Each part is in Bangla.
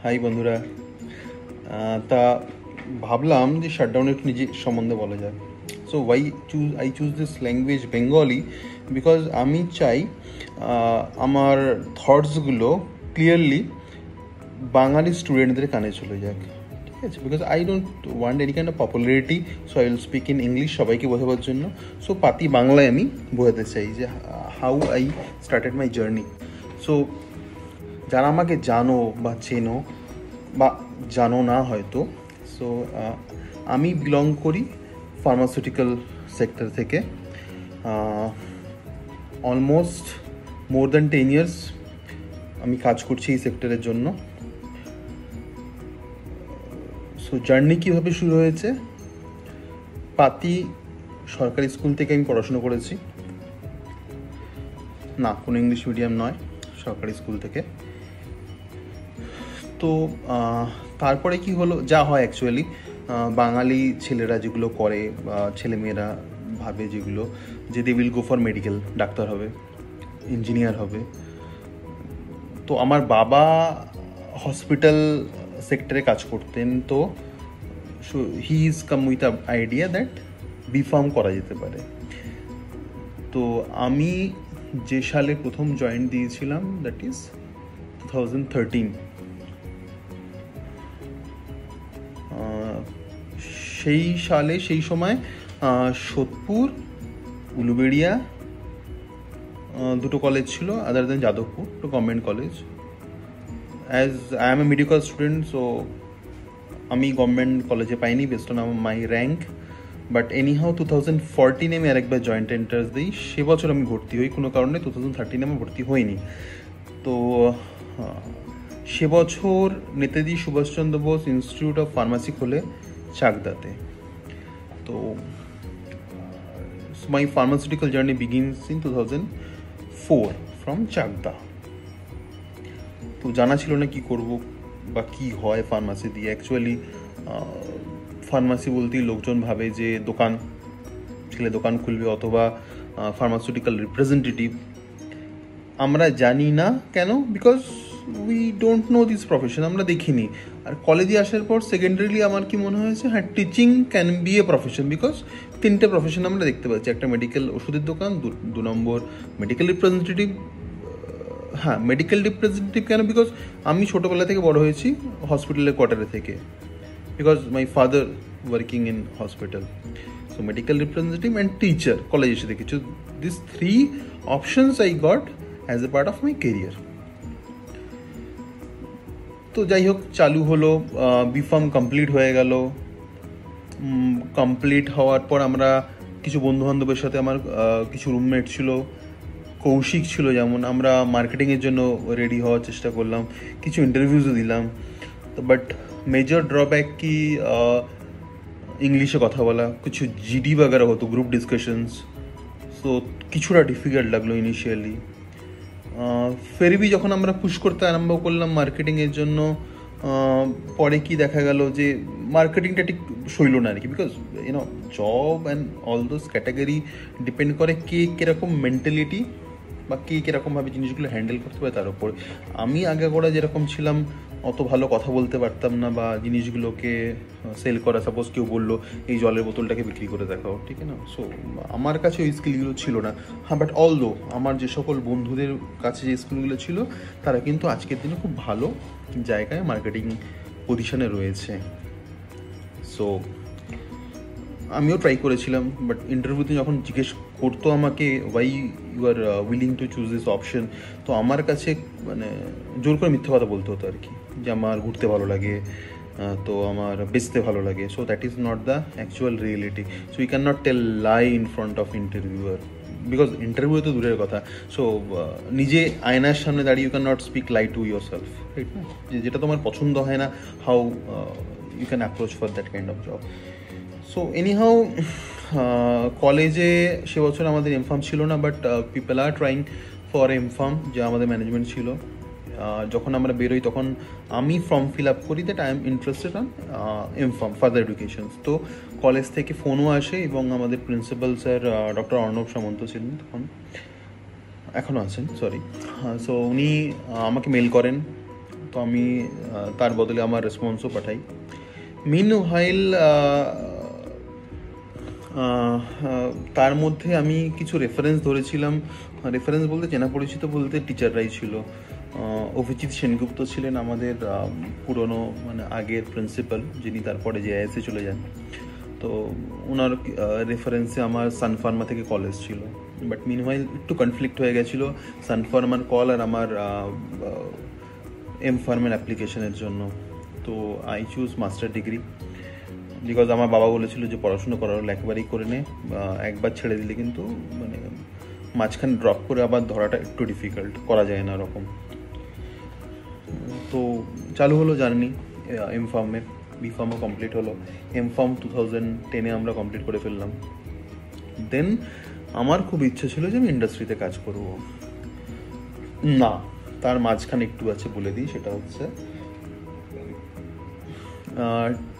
হাই বন্ধুরা। তা ভাবলাম যে শাটডাউনের একটু নিজের সম্বন্ধে বলা যায়। So I choose this language Bengali because আমি চাই আমার থটসগুলো ক্লিয়ারলি বাঙালি স্টুডেন্টদের কানে চলে যাক, ঠিক আছে? Because I don't want any kind of popularity, so I will speak in English সবাইকে বোঝাবার জন্য। সো পাতি বাংলায় আমি বোঝাতে চাই যে how I started my journey. So যারা আমাকে জানো বা চেনো বা জানো না হয়তো, সো আমি বিলং করি ফার্মাসিউটিক্যাল সেক্টর থেকে। অলমোস্ট মোর দ্যান 10 years আমি কাজ করছি এই সেক্টরের জন্য। সো জার্নি কীভাবে শুরু হয়েছে? পাতি সরকারি স্কুল থেকে আমি পড়াশুনো করেছি, না কোনো ইংলিশ মিডিয়াম নয়, সরকারি স্কুল থেকে। তো তারপরে কি হলো, যা হয় অ্যাকচুয়ালি বাঙালি ছেলেরা যেগুলো করে বা ছেলেমেয়েরা ভাবে যেগুলো, যে they will go for medical, doctor হবে, ইঞ্জিনিয়ার হবে। তো আমার বাবা হসপিটাল সেক্টরে কাজ করতেন, তো he is come with a idea that B Pharm করা যেতে পারে। তো আমি যে সালে প্রথম জয়েন দিয়েছিলাম, দ্যাট ইজ 2013। সেই সময় সোদপুর, উলুবেড়িয়া দুটো কলেজ ছিল, other then Jadavpur, two government college. As I am a medical student, so আমি গভর্নমেন্ট কলেজে পাইনি best on my rank. But anyhow 2014 আমি আরেকবার জয়েন্ট এন্ট্রান্স দিই, সে বছর আমি ভর্তি হই কোনো কারণে। 2013 আমি ভর্তি হইনি। তো সে বছর Netaji Subhash Chandra Bose institute of pharmacy খোলে চাকদাতে। তো মাই pharmaceutical journey begins in 2004 from Chakdah. তো জানা ছিল না কি করব বা কি হয় ফার্মাসি দিয়ে। অ্যাকচুয়ালি ফার্মাসি বলতেই লোকজন ভাবে যে দোকান, ছেলে দোকান খুলবে অথবা ফার্মাসিউটিক্যাল রিপ্রেজেন্টেটিভ। আমরা জানি না কেন, because we don't know this profession, আমরা দেখিনি। আর কলেজে আসার পর সেকেন্ডারিলি আমার কি মনে হয়েছে, হ্যাঁ teaching can B a profession, because তিনটে প্রফেশন আমরা দেখতে পাচ্ছি। একটা মেডিকেল ওষুধের দোকান, 2 নম্বর মেডিকেল রিপ্রেজেন্টেটিভ। হ্যাঁ, মেডিকেল রিপ্রেজেন্টেটিভ কেন? বিকজ আমি ছোটোবেলা থেকে বড় হয়েছি হসপিটালের কোয়ার্টারে থেকে, because my father working in hospital. So medical representative and teacher কলেজে এসে দেখেছি। This 3 options I got as a part of my career. তো যাই হোক, চালু হলো, বিফার্ম কমপ্লিট হয়ে গেল। কমপ্লিট হওয়ার পর আমরা কিছু বন্ধুবান্ধবের সাথে, আমার কিছু রুমমেট ছিল, কৌশিক ছিল যেমন, আমরা মার্কেটিংয়ের জন্য রেডি হওয়ার চেষ্টা করলাম, কিছু ইন্টারভিউজও দিলাম। বাট মেজর ড্রব্যাক কি, ইংলিশে কথা বলা, কিছু জিডি বাগেরা হতো, গ্রুপ ডিসকাশনস। সো কিছুটা ডিফিকাল্ট লাগলো ইনিশিয়ালি। ফেরবি যখন আমরা পুশ করতে আরম্ভ করলাম মার্কেটিংয়ের জন্য, পরে কি দেখা গেল যে মার্কেটিংটা ঠিক সইল না আর কি। Because YONO job and all those category depend করে কে কীরকম মেন্টালিটি বা কে কীরকমভাবে জিনিসগুলো হ্যান্ডেল করতে পারে তার উপর। আমি আগে করা যেরকম ছিলাম, অত ভালো কথা বলতে পারতাম না বা জিনিসগুলোকে সেল করা, সাপোজ কেউ বললো এই জলের বোতলটাকে বিক্রি করে দেখাও, ঠিক না? সো আমার কাছে ওই স্কিলগুলো ছিল না। হ্যাঁ, বাট অলদো আমার যে সকল বন্ধুদের কাছে যে স্কিলগুলো ছিল, তারা কিন্তু আজকের দিনে খুব ভালো জায়গায় মার্কেটিং পজিশনে রয়েছে। সো আমিও ট্রাই করেছিলাম, বাট ইন্টারভিউতে যখন জিজ্ঞেস করতো আমাকে why you are willing to choose this option, তো আমার কাছে মানে জোর করে মিথ্যা কথা বলতে হতো আর কি, যে আমার ঘুরতে ভালো লাগে, তো আমার বেচতে ভালো লাগে। So that is not the actual reality. So you can not tell lie in front of interviewer, because interview তো দূরের কথা। সো নিজে আয়নার সামনে দাঁড়িয়ে you can not speak lie to yourself, right না? যেটা তোমার পছন্দ হয় না, how you can approach for that kind of job. So anyhow কলেজে সে বছর আমাদের এমফার্ম ছিল না, but people are trying for এমফার্ম, যে আমাদের ম্যানেজমেন্ট ছিল। যখন আমরা বেরোই তখন আমি ফর্ম ফিল আপ করি that I am interested on M Pharm further education. তো কলেজ থেকে ফোনও আসে এবং আমাদের principal sir doctor Arnab Samanta ছিলেন তখন, এখনও আছেন, সরি। সো উনি আমাকে মেল করেন তো আমি তার বদলে আমার রেসপন্সও পাঠাই। মিন হাইল তার মধ্যে আমি কিছু রেফারেন্স ধরেছিলাম। রেফারেন্স বলতে চেনা পরিচিত বলতে টিচাররাই ছিল। অভিজিৎ সেনগুপ্ত ছিলেন আমাদের পুরনো মানে আগের প্রিন্সিপাল, যিনি তারপরে জেআইএসে চলে যান। তো ওনার রেফারেন্সে আমার সানফার্মা থেকে কল এসেছিল, বাট মিনওয়াইল একটু কনফ্লিক্ট হয়ে গেছিলো সানফার্মার কল আর আমার এম ফার্মের অ্যাপ্লিকেশনের জন্য। তো I choose master degree, because আমার বাবা বলেছিল যে পড়াশুনো করার হলে একবারই করে নে, একবার ছেড়ে দিলে কিন্তু মানে মাঝখানে ড্রপ করে আবার ধরাটা একটু ডিফিকাল্ট, করা যায় না ওরকম। তো চালু হলো জার্নি এম ফার্মের। বি ফার্মও কমপ্লিট হলো, এম ফার্ম 2010-এ আমরা কমপ্লিট করে ফেললাম। দেন আমার খুব ইচ্ছে ছিল যে আমি ইন্ডাস্ট্রিতে কাজ করব। না, তার মাঝখানে একটু আছে বলে দিই, সেটা হচ্ছে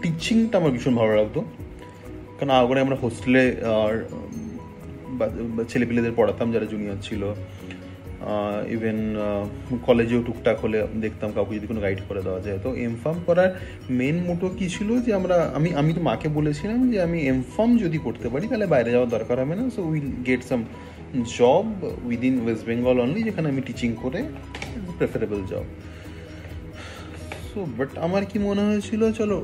টিচিংটা আমার ভীষণ ভালো লাগতো। কারণ আগে আমরা হোস্টেলে ছেলেপিলেদের পড়াতাম যারা জুনিয়র ছিল। ইভেন কলেজেও টুকটাক হলে দেখতাম কাউকে যদি কোনো গাইড করে দেওয়া যায়। তো এম ফার্ম করার মেন মোটো কী ছিল যে আমি তো মাকে বলেছিলাম যে আমি এম ফার্ম যদি করতে পারি তাহলে বাইরে যাওয়ার দরকার হবে না, so will get some job within West Bengal only, যেখানে আমি টিচিং করে প্রেফারেবল জব। সো বাট আমার কি মনে হয়েছিল, চলো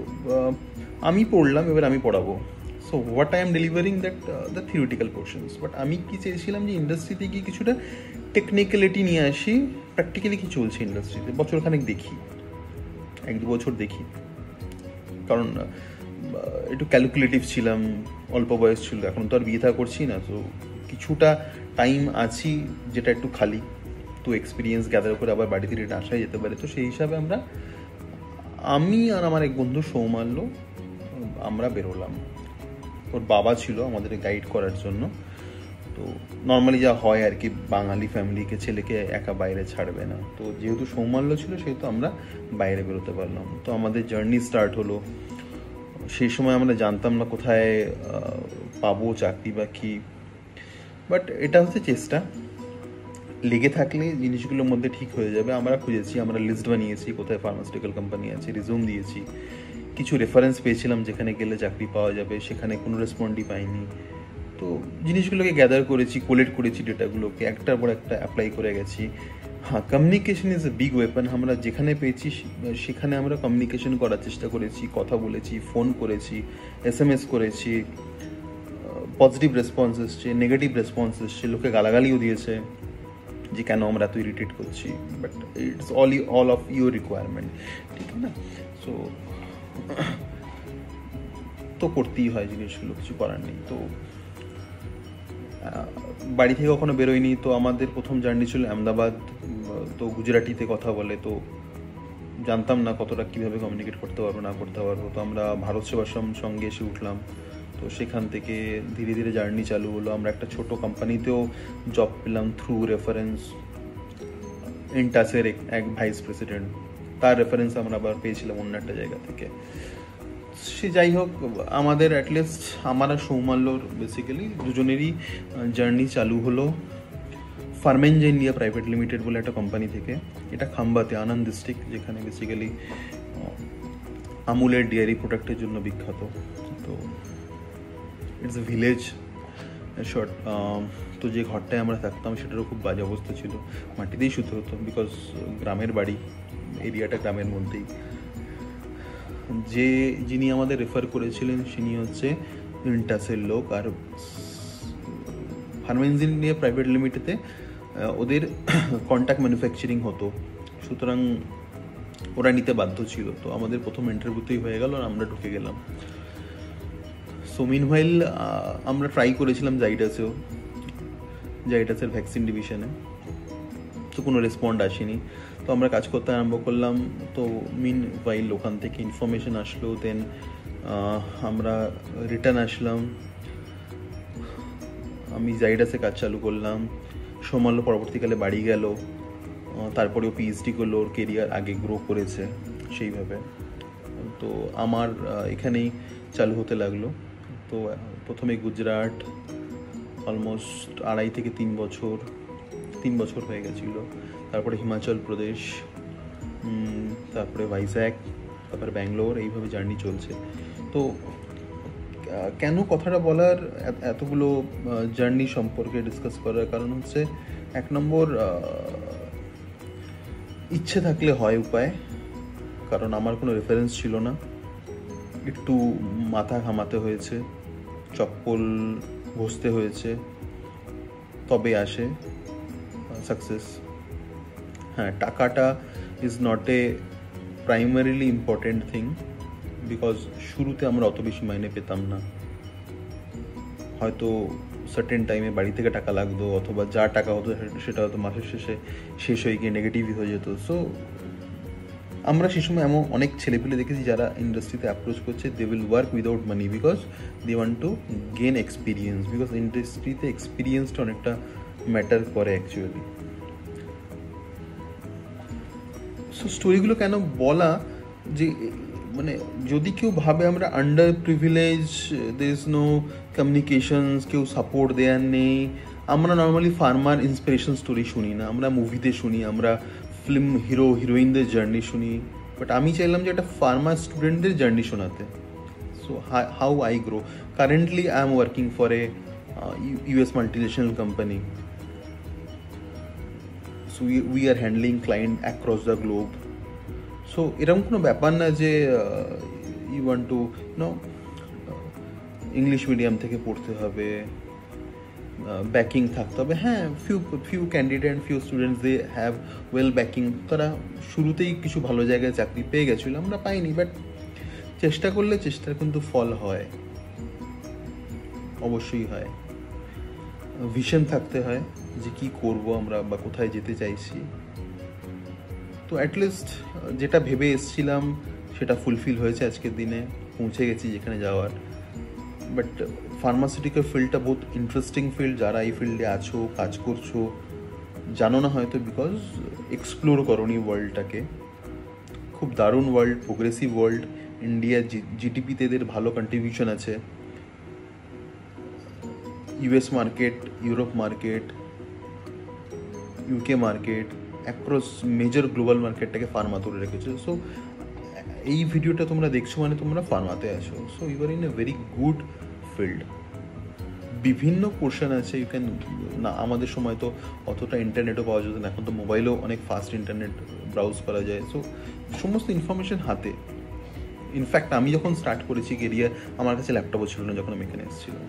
আমি পড়লাম, এবার আমি পড়াবো। So what I am delivering that the theoretical portions, but আমি কি চেয়েছিলাম যে ইন্ডাস্ট্রিতে গিয়ে কিছুটা টেকনিক্যালিটি নিয়ে আসি, প্র্যাকটিক্যালি কী চলছে ইন্ডাস্ট্রিতে বছরখানেক দেখি, 1-2 বছর দেখি। কারণ একটু ক্যালকুলেটিভ ছিলাম, অল্প বয়স ছিল, এখন তো আর বিয়ে থা করছি না, তো কিছুটা টাইম আছি যেটা একটু খালি, তো এক্সপিরিয়েন্স গ্যাদার করে আবার বাড়ি থেকে আসাই যেতে পারে। তো সেই হিসাবে আমি আর আমার এক বন্ধু সৌমাল্য আমরা বেরোলাম। ওর বাবা ছিল আমাদের গাইড করার জন্য। তো নর্মালি যা হয় আর কি, বাঙালি ফ্যামিলিকে ছেলেকে একা বাইরে ছাড়বে না, তো যেহেতু সৌমাল্য ছিল সেহেতু আমরা বাইরে বেরোতে পারলাম। তো আমাদের জার্নি স্টার্ট হলো। সেই সময় আমরা জানতাম না কোথায় পাবো চাকরি বা কী, বাট এটা হচ্ছে চেষ্টা, লেগে থাকলে জিনিসগুলোর মধ্যে ঠিক হয়ে যাবে। আমরা খুঁজেছি, আমরা লিস্ট বানিয়েছি কোথায় ফার্মাসিউটিক্যাল কোম্পানি আছে, রিজিউম দিয়েছি, কিছু রেফারেন্স পেয়েছিলাম যেখানে গেলে চাকরি পাওয়া যাবে, সেখানে কোনো রেসপন্ডই পাইনি। তো জিনিসগুলোকে গ্যাদার করেছি, কোলেক্ট করেছি ডেটাগুলোকে, একটার পর একটা অ্যাপ্লাই করে গেছি। হ্যাঁ, communication is a big weapon. আমরা যেখানে পেয়েছি সেখানে আমরা কমিউনিকেশন করার চেষ্টা করেছি, কথা বলেছি, ফোন করেছি, SMS করেছি। পজিটিভ রেসপন্স এসছে, নেগেটিভ রেসপন্স এসছে, লোকে গালাগালিও দিয়েছে যে কেন আমরা এত ইরিটেট করছি, but it's all of your requirement, ঠিক না? সো তো করতেই হয় জিনিসগুলো, কিছু করার নেই। তো বাড়ি থেকে কখনো বেরোয়নি, তো আমাদের প্রথম জার্নি ছিল আহমেদাবাদ। তো গুজরাটিতে কথা বলে, তো জানতাম না কতটা কীভাবে কমিউনিকেট করতে পারবো না করতে পারবো। তো আমরা ভারত সেবাশ্রম সঙ্গে এসে উঠলাম। তো সেখান থেকে ধীরে ধীরে জার্নি চালু হলো। আমরা একটা ছোট কোম্পানিতেও জব পেলাম থ্রু রেফারেন্স। ইন্টাসের এক ভাইস প্রেসিডেন্ট, তার রেফারেন্স আমরা আবার পেয়েছিলাম অন্য একটা জায়গা থেকে। সে যাই হোক, আমাদের অ্যাটলিস্ট আমার আর সৌমাল্যর বেসিক্যালি দুজনেরই জার্নি চালু হলো ফার্মেঞ্জ ইন্ডিয়া প্রাইভেট লিমিটেড বলে একটা কোম্পানি থেকে। এটা খাম্বাতে, আনন্দ ডিস্ট্রিক্ট, যেখানে বেসিক্যালি আমুলের ডেয়ারি প্রোডাক্টের জন্য বিখ্যাত। তো ইটস এ ভিলেজ শর্ট। তো যে ঘরটায় আমরা থাকতাম সেটারও খুব বাজে অবস্থা ছিল, মাটিতেই শুতে হতো, বিকজ গ্রামের বাড়ি, এরিয়াটা গ্রামের মধ্যেই। যিনি আমাদের রেফার করেছিলেন তিনি হচ্ছে ইন্টাসের লোক, আর ফার্মেঞ্জ ইন্ডিয়া প্রাইভেট লিমিটেডে ওদের কন্ট্যাক্ট ম্যানুফ্যাকচারিং হতো, সুতরাং ওরা নিতে বাধ্য ছিল। তো আমাদের প্রথম ইন্টারভিউতেই হয়ে গেল আর আমরা ঢুকে গেলাম। সো মিনওয়াইল আমরা ট্রাই করেছিলাম জাইডাসের ভ্যাকসিন ডিভিশনে, তো কোনো রেসপন্ড আসেনি। তো আমরা কাজ করতে আরম্ভ করলাম। তো মিনওয়াইল ওখান থেকে ইনফরমেশন আসলো, দেন আমরা রিটার্ন আসলাম। আমি জাইডাসে কাজ চালু করলাম। সৌমাল্য পরবর্তীকালে বাড়ি গেল, তারপরেও পিএইচডি করলো, ওর কেরিয়ার আগে গ্রো করেছে সেইভাবে। তো আমার এখানেই চালু হতে লাগলো। তো প্রথমে গুজরাট, অলমোস্ট 2.5 থেকে 3 বছর হয়ে গেছিলো। তারপরে হিমাচল প্রদেশ, তারপরে ভাইজ্যাগ, তারপরে ব্যাঙ্গালোর, এইভাবে জার্নি চলছে। তো কেন কথাটা বলার, এতগুলো জার্নি সম্পর্কে ডিসকাস করার কারণ হচ্ছে, 1 নম্বর, ইচ্ছে থাকলে হয় উপায়। কারণ আমার কোনো রেফারেন্স ছিল না, একটু মাথা ঘামাতে হয়েছে, চপ্পল ঘষতে হয়েছে, তবে আসে সাকসেস। হ্যাঁ, টাকাটা is not a primarily important thing, because শুরুতে আমরা অত বেশি মাইনে পেতাম না। হয়তো সার্টেন টাইমে বাড়ি থেকে টাকা লাগতো, অথবা যা টাকা হতো সেটা হয়তো মাসের শেষে শেষ হয়ে গিয়ে নেগেটিভই হয়ে যেত। সো আমরা সেই সময় এমন অনেক ছেলেপিলে দেখেছি যারা ইন্ডাস্ট্রিতে অ্যাপ্রোচ করছে, they will work without money because they want to gain experience, because ইন্ডাস্ট্রিতে এক্সপিরিয়েন্সটা অনেকটা ম্যাটার করে অ্যাকচুয়ালি। সো স্টোরিগুলো কেন বলা, যে মানে যদি কেউ ভাবে আমরা under privilege, there is no communications, কেউ সাপোর্ট দেওয়ার নেই, আমরা নর্মালি ফার্মার ইন্সপিরেশন স্টোরি শুনি না, আমরা মুভিতে শুনি, আমরা ফিল্ম হিরো হিরোইনদের জার্নি শুনি, বাট আমি চাইলাম যে একটা ফার্মার স্টুডেন্টদের জার্নি শোনাতে। So how I grow. Currently I am working for a US multinational company. So we are handling client across the globe. So এরকম কোনো ব্যাপার না যে you want to English medium থেকে পড়তে হবে, ব্যাকিং থাকতে হবে। হ্যাঁ, few candidate, few students they have well backing, তারা শুরুতেই কিছু ভালো জায়গায় চাকরি পেয়ে গেছিলো, আমরা পাইনি। বাট চেষ্টা করলে চেষ্টার কিন্তু ফল হয়, অবশ্যই হয়। ভিশন থাকতে হয় যে কি করব আমরা বা কোথায় যেতে চাইছি। তো অ্যাটলিস্ট যেটা ভেবে এসছিলাম সেটা ফুলফিল হয়েছে আজকের দিনে, পৌঁছে গেছি যেখানে যাওয়ার। বাট ফার্মাসিউটিক্যাল ফিল্ডটা বহুত ইন্টারেস্টিং ফিল্ড। যারা এই ফিল্ডে আছো, কাজ করছো, জানো না হয়তো বিকজ এক্সপ্লোর করোনি ওয়ার্ল্ডটাকে। খুব দারুণ ওয়ার্ল্ড, প্রোগ্রেসিভ ওয়ার্ল্ড। ইন্ডিয়া জিডিপিতে এদের ভালো কন্ট্রিবিউশন আছে। US market, Europe market, UK market, across major global মার্কেটটাকে ফার্মা ধরে রেখেছে। সো এই ভিডিওটা তোমরা দেখছো মানে তোমরা ফার্মাতে আছো। So you are in a very good field. বিভিন্ন পোর্শন আছে, ইউ ক্যান না, আমাদের সময় তো অতটা ইন্টারনেটও পাওয়া যেত না, এখন তো মোবাইলেও অনেক ফাস্ট ইন্টারনেট ব্রাউজ করা যায়। সো সমস্ত ইনফরমেশন হাতে। ইনফ্যাক্ট আমি যখন স্টার্ট করেছি কেরিয়ার, আমার কাছে ল্যাপটপও ছিল না যখন আমি এখানে এসেছিলাম,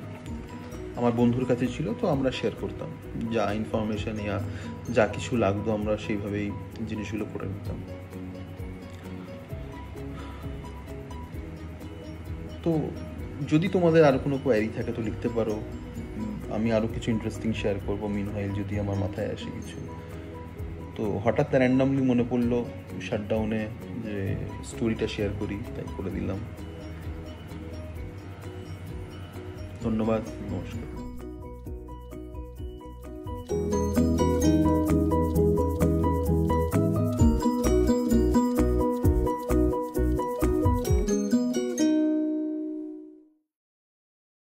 আমার বন্ধুর কাছে ছিল। তো আমরা শেয়ার করতাম যা ইনফরমেশন ইয়া যা কিছু লাগতো, আমরা সেইভাবেই জিনিসগুলো করে নিতাম। তো যদি তোমাদের আরও কোনো কোয়ারি থাকে তো লিখতে পারো, আমি আরও কিছু ইন্টারেস্টিং শেয়ার করবো মিনহাইল যদি আমার মাথায় আসে কিছু। তো হঠাৎ র্যান্ডামলি মনে পড়লো শাটডাউনে যে স্টোরিটা শেয়ার করি, তাই করে দিলাম। ধন্যবাদ, নমস্কার।